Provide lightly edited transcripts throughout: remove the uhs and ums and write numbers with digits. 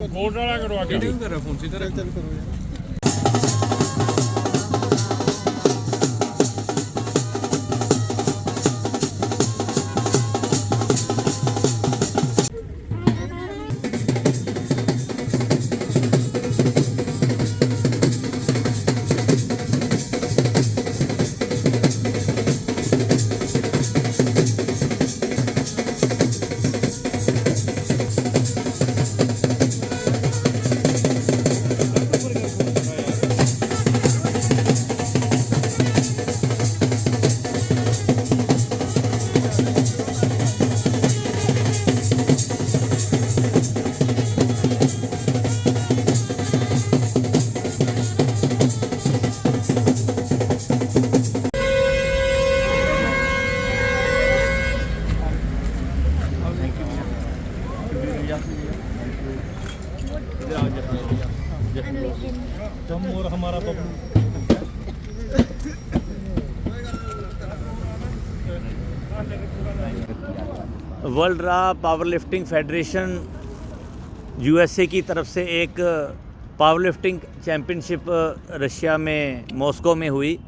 Code वाला करो आगे नहीं कर रहा फोन सीधा रख चल करो यार। और हमारा वर्ल्ड रा पावर लिफ्टिंग फेडरेशन यूएसए की तरफ से एक पावर लिफ्टिंग चैम्पियनशिप रशिया में मॉस्को में हुई,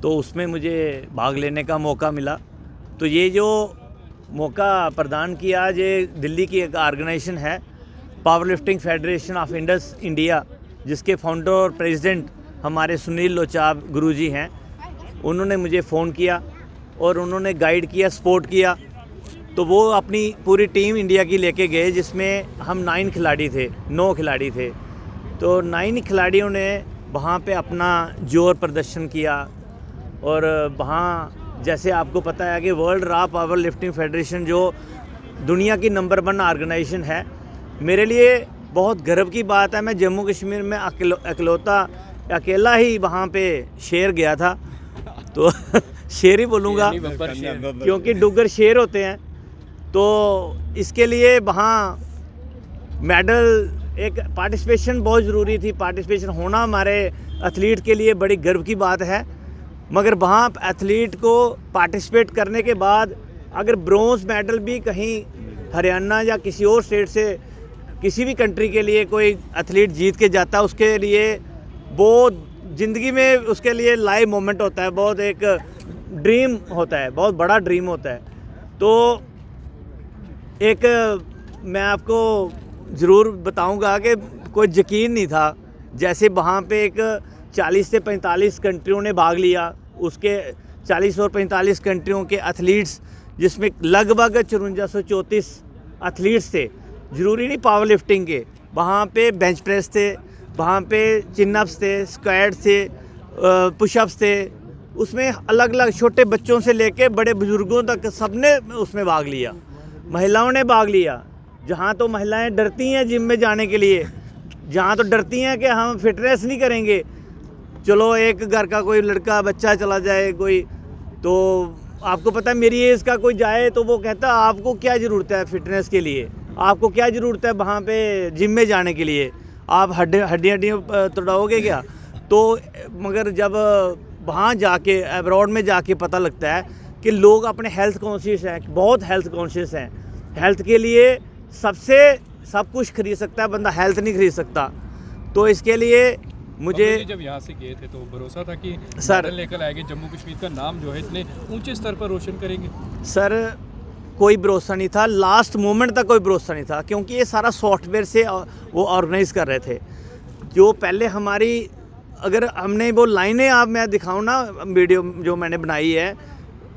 तो उसमें मुझे भाग लेने का मौका मिला। तो ये जो मौका प्रदान किया, ये दिल्ली की एक ऑर्गेनाइजेशन है power lifting federation of Indus India, जिसके फाउंडर और प्रेसिडेंट हमारे सुनील लोचाब गुरुजी हैं। उन्होंने मुझे फ़ोन किया और उन्होंने गाइड किया, सपोर्ट किया। तो वो अपनी पूरी टीम इंडिया की लेके गए, जिसमें हम 9 खिलाड़ी थे। तो 9 खिलाड़ियों ने वहाँ पे अपना जोर प्रदर्शन किया। और वहाँ जैसे आपको पता है कि वर्ल्ड रा पावर लिफ्टिंग फेडरेशन जो दुनिया की नंबर 1 ऑर्गेनाइजेशन है, मेरे लिए बहुत गर्व की बात है। मैं जम्मू कश्मीर में अकेला ही वहाँ पे शेर गया था, तो शेर ही बोलूँगा क्योंकि डुग्गर शेर होते हैं। तो इसके लिए वहाँ मेडल, एक पार्टिसिपेशन बहुत ज़रूरी थी। पार्टिसिपेशन होना हमारे एथलीट के लिए बड़ी गर्व की बात है। मगर वहाँ एथलीट को पार्टिसिपेट करने के बाद अगर ब्रोंज़ मेडल भी कहीं हरियाणा या किसी और स्टेट से किसी भी कंट्री के लिए कोई एथलीट जीत के जाता है, उसके लिए वो ज़िंदगी में उसके लिए लाइव मोमेंट होता है, बहुत एक ड्रीम होता है, बहुत बड़ा ड्रीम होता है। तो एक मैं आपको ज़रूर बताऊंगा कि कोई यकीन नहीं था। जैसे वहाँ पे एक 40 से 45 कंट्रियों ने भाग लिया, उसके 40 और 45 कंट्रियों के एथलीट्स, जिसमें लगभग 5434 एथलीट्स थे। ज़रूरी नहीं पावर लिफ्टिंग के, वहाँ पे बेंच प्रेस थे, वहाँ पे चिन-अप्स थे, स्क्वाट्स थे, पुशअप्स थे। उसमें अलग अलग छोटे बच्चों से लेके बड़े बुज़ुर्गों तक सबने उसमें भाग लिया। महिलाओं ने भाग लिया। जहाँ तो महिलाएं डरती हैं जिम में जाने के लिए, जहाँ तो डरती हैं कि हम फिटनेस नहीं करेंगे, चलो एक घर का कोई लड़का बच्चा चला जाए कोई, तो आपको पता है मेरी एज का कोई जाए तो वो कहता आपको क्या ज़रूरत है फिटनेस के लिए, आपको क्या ज़रूरत है वहाँ पे जिम में जाने के लिए, आप हड्डियाँ तोड़ाओगे क्या। तो मगर जब वहाँ जाके अब्रॉड में जाके पता लगता है कि लोग अपने हेल्थ कॉन्शियस हैं, बहुत हेल्थ कॉन्शियस हैं। हेल्थ के लिए सब कुछ खरीद सकता है बंदा, हेल्थ नहीं खरीद सकता। तो इसके लिए मुझे जब यहाँ से गए थे तो भरोसा था कि सर लेकर आएंगे, जम्मू कश्मीर का नाम जो है इतने ऊंचे स्तर पर रोशन करेंगे। सर कोई भरोसा नहीं था, लास्ट मोमेंट तक कोई भरोसा नहीं था, क्योंकि ये सारा सॉफ्टवेयर से वो ऑर्गेनाइज़ कर रहे थे। जो पहले हमारी, अगर हमने वो लाइनें आप मैं दिखाऊँ ना, वीडियो जो मैंने बनाई है,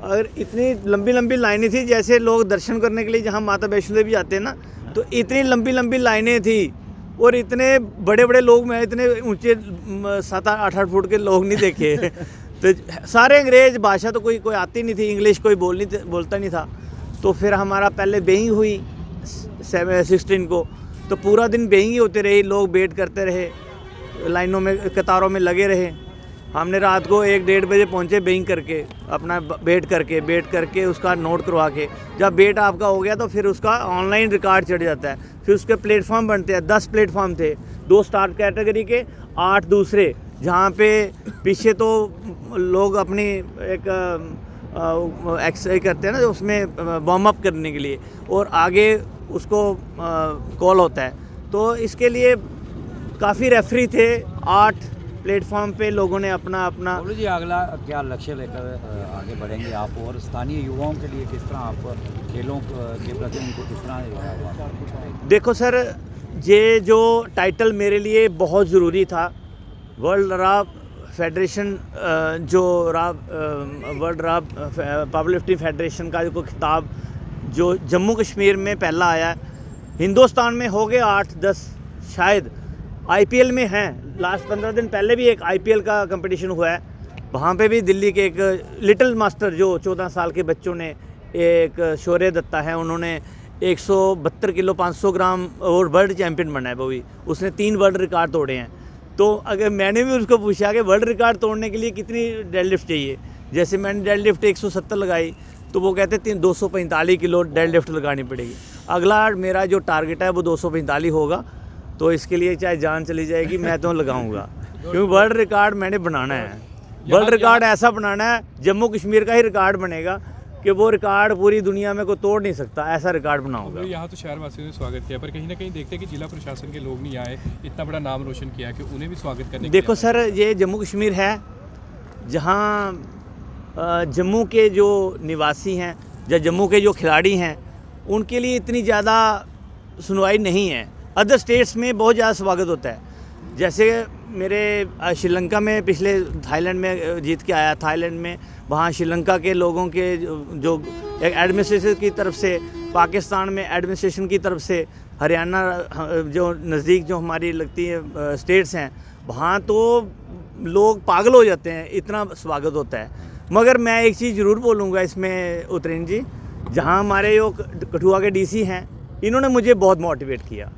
अगर इतनी लंबी लंबी लाइनें थी, जैसे लोग दर्शन करने के लिए जहाँ माता वैष्णो देवी जाते हैं ना, तो इतनी लंबी लंबी लाइनें थी। और इतने बड़े बड़े लोग, मैं इतने ऊंचे 7-8 फुट के लोग नहीं देखे। तो सारे अंग्रेज़ भाषा तो कोई आती नहीं थी, इंग्लिश कोई बोलता नहीं था। तो फिर हमारा पहले बेइंग हुई 16 को, तो पूरा दिन बेइंग ही होते रही, लोग वेट करते रहे, लाइनों में कतारों में लगे रहे। हमने रात को 1-1:30 बजे पहुँचे बेइंग करके, अपना वेट करके उसका नोट करवा के। जब वेट आपका हो गया तो फिर उसका ऑनलाइन रिकॉर्ड चढ़ जाता है। फिर उसके प्लेटफॉर्म बनते हैं, 10 प्लेटफॉर्म थे, 2 स्टार्ट कैटेगरी के, 8 दूसरे, जहाँ पे पीछे तो लोग अपनी एक एक्सरसाइज करते हैं ना, उसमें वार्म अप करने के लिए, और आगे उसको कॉल होता है। तो इसके लिए काफ़ी रेफरी थे, 8 प्लेटफॉर्म पे लोगों ने अपना अपना। बोलो जी, अगला क्या लक्ष्य लेकर आगे बढ़ेंगे आप, और स्थानीय युवाओं के लिए किस तरह आप खेलों के प्रति उनको किस तरह? देखो सर, ये जो टाइटल मेरे लिए बहुत ज़रूरी था, वर्ल्ड रा फेडरेशन जो वर्ल्ड रा पावर लिफ्टिंग फेडरेशन का जो खिताब जो जम्मू कश्मीर में पहला आया, हिंदुस्तान में हो गए 8-10 शायद, आईपीएल में हैं। लास्ट 15 दिन पहले भी एक आईपीएल का कंपटीशन हुआ है, वहाँ पे भी दिल्ली के एक लिटिल मास्टर जो 14 साल के बच्चों ने, एक शौर्य दत्ता है, उन्होंने 172 किलो 500 ग्राम और वर्ल्ड चैम्पियन बना है वो भी, उसने 3 वर्ल्ड रिकॉर्ड तोड़े हैं। तो अगर मैंने भी उसको पूछा कि वर्ल्ड रिकॉर्ड तोड़ने के लिए कितनी डेडलिफ्ट चाहिए, जैसे मैंने डेडलिफ्ट 170 लगाई तो वो कहते 245 किलो डेडलिफ्ट लगानी पड़ेगी। अगला मेरा जो टारगेट है वो 245 होगा, तो इसके लिए चाहे जान चली जाएगी मैं तो लगाऊंगा, क्योंकि वर्ल्ड रिकॉर्ड मैंने बनाना है। वर्ल्ड रिकॉर्ड ऐसा बनाना है, जम्मू कश्मीर का ही रिकॉर्ड बनेगा कि वो रिकॉर्ड पूरी दुनिया में कोई तोड़ नहीं सकता, ऐसा रिकॉर्ड बनाऊंगा। यहाँ तो शहर वासियों ने स्वागत किया, पर कहीं ना कहीं देखते हैं कि जिला प्रशासन के लोग नहीं आए, इतना बड़ा नाम रोशन किया कि उन्हें भी स्वागत करने। देखो सर, ये जम्मू कश्मीर है जहाँ जम्मू के जो निवासी हैं या जम्मू के जो खिलाड़ी हैं उनके लिए इतनी ज़्यादा सुनवाई नहीं है। अदर स्टेट्स में बहुत ज़्यादा स्वागत होता है। जैसे मेरे श्रीलंका में पिछले थाईलैंड में जीत के आया, थाईलैंड में वहाँ श्रीलंका के लोगों के जो एक एडमिनिस्ट्रेशन की तरफ से, पाकिस्तान में एडमिनिस्ट्रेशन की तरफ से, हरियाणा जो नज़दीक जो हमारी लगती है स्टेट्स हैं, वहाँ तो लोग पागल हो जाते हैं, इतना स्वागत होता है। मगर मैं एक चीज़ ज़रूर बोलूँगा इसमें उतरेन जी, जहाँ हमारे जो कठुआ के डीसी हैं, इन्होंने मुझे बहुत मोटिवेट किया,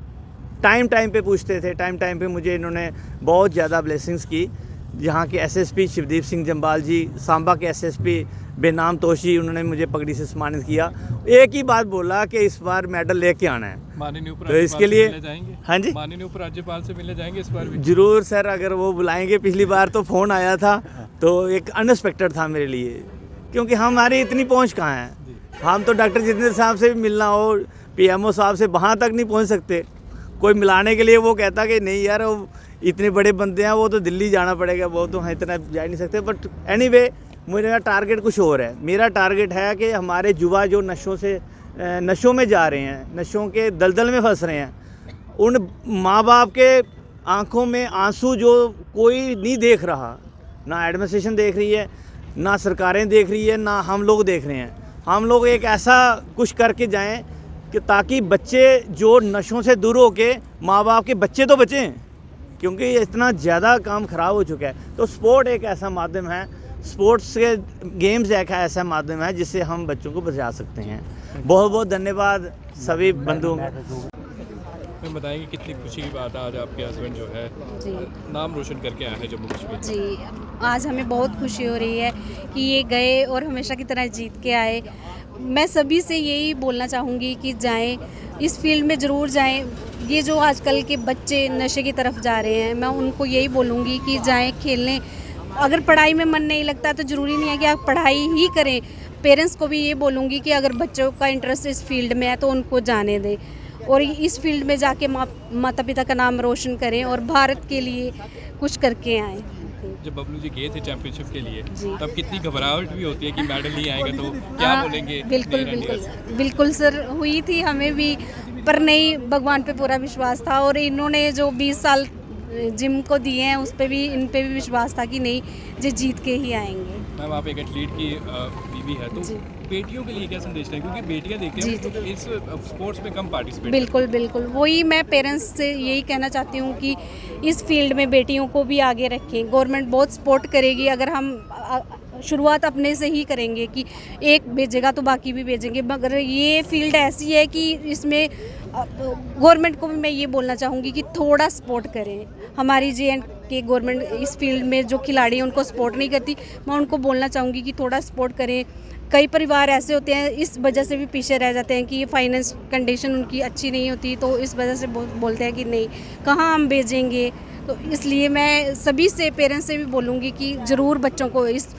टाइम पे पूछते थे, टाइम पे मुझे इन्होंने बहुत ज़्यादा ब्लेसिंग्स की। यहाँ के एसएसपी शिवदीप सिंह जम्बाल जी, सांबा के एसएसपी बेनाम तोशी, उन्होंने मुझे पगड़ी से सम्मानित किया। एक ही बात बोला कि इस बार मेडल लेके आना है, तो इसके लिए हाँ जी, माननीय उपराज्यपाल से मिलने जाएंगे इस बार भी? जरूर सर, अगर वो बुलाएंगे। पिछली बार तो फ़ोन आया था तो एक अनएक्सपेक्टेड था मेरे लिए, क्योंकि हमारी इतनी पहुँच कहाँ है। हम तो डॉक्टर जितेंद्र साहब से भी मिलना हो, पीएमओ साहब से, वहाँ तक नहीं पहुँच सकते। कोई मिलाने के लिए वो कहता कि नहीं यार, वो इतने बड़े बंदे हैं, वो तो दिल्ली जाना पड़ेगा, वो तो इतना जा नहीं सकते। बट एनीवे, मेरा टारगेट कुछ और है। मेरा टारगेट है कि हमारे युवा जो नशों में जा रहे हैं, नशों के दलदल में फंस रहे हैं, उन माँ बाप के आंखों में आंसू जो कोई नहीं देख रहा, ना एडमिनिस्ट्रेशन देख रही है, ना सरकारें देख रही है, ना हम लोग देख रहे हैं। हम लोग एक ऐसा कुछ करके जाएं कि ताकि बच्चे जो नशों से दूर हो के, माँ बाप के बच्चे तो बचें, क्योंकि इतना ज़्यादा काम ख़राब हो चुका है। तो स्पोर्ट एक ऐसा माध्यम है, स्पोर्ट्स के गेम्स एक ऐसा माध्यम है जिससे हम बच्चों को बचा सकते हैं। बहुत बहुत धन्यवाद सभी बंधुओं। मैं बताएंगे कितनी खुशी की बात है, आज आपके हस्बैंड जो है जी नाम रोशन करके आए हैं जम्मू कश्मीर। जी, आज हमें बहुत खुशी हो रही है कि ये गए और हमेशा की तरह जीत के आए। मैं सभी से यही बोलना चाहूँगी कि जाएं, इस फील्ड में ज़रूर जाएं। ये जो आजकल के बच्चे नशे की तरफ जा रहे हैं, मैं उनको यही बोलूँगी कि जाएं, खेलने। अगर पढ़ाई में मन नहीं लगता तो ज़रूरी नहीं है कि आप पढ़ाई ही करें। पेरेंट्स को भी ये बोलूँगी कि अगर बच्चों का इंटरेस्ट इस फील्ड में है तो उनको जाने दें, और इस फील्ड में जाके माता पिता का नाम रोशन करें और भारत के लिए कुछ करके आएँ। जब बबलू जी गए थे चैंपियनशिप के लिए, जी। तब कितनी घबराहट भी होती है कि मेडल नहीं आएगा तो क्या बोलेंगे? बिल्कुल सर, हुई थी हमें भी, पर नहीं, भगवान पे पूरा विश्वास था। और इन्होंने जो 20 साल जिम को दिए हैं, उस पे भी, इन पे भी विश्वास था कि नहीं, ये जीत के ही आएंगे। मैम, आप एक एथलीट की बीवी है, तो बेटियों के लिए क्या संदेश है, क्योंकि बेटियां देखते हैं तो इस स्पोर्ट्स में कम पार्टिसिपेट। बिल्कुल वही मैं पेरेंट्स से यही कहना चाहती हूँ कि इस फील्ड में बेटियों को भी आगे रखें। गवर्नमेंट बहुत सपोर्ट करेगी अगर हम शुरुआत अपने से ही करेंगे कि एक भेजेगा तो बाकी भी भेजेंगे। मगर ये फील्ड ऐसी है कि इसमें गवर्नमेंट को भी मैं ये बोलना चाहूँगी कि थोड़ा सपोर्ट करें। हमारी J&K गवर्नमेंट इस फील्ड में जो खिलाड़ी हैं उनको सपोर्ट नहीं करती। मैं उनको बोलना चाहूँगी कि थोड़ा सपोर्ट करें। कई परिवार ऐसे होते हैं, इस वजह से भी पीछे रह जाते हैं कि ये फाइनेंस कंडीशन उनकी अच्छी नहीं होती, तो इस वजह से बोलते हैं कि नहीं, कहाँ हम भेजेंगे। तो इसलिए मैं सभी से, पेरेंट्स से भी बोलूँगी कि ज़रूर बच्चों को इस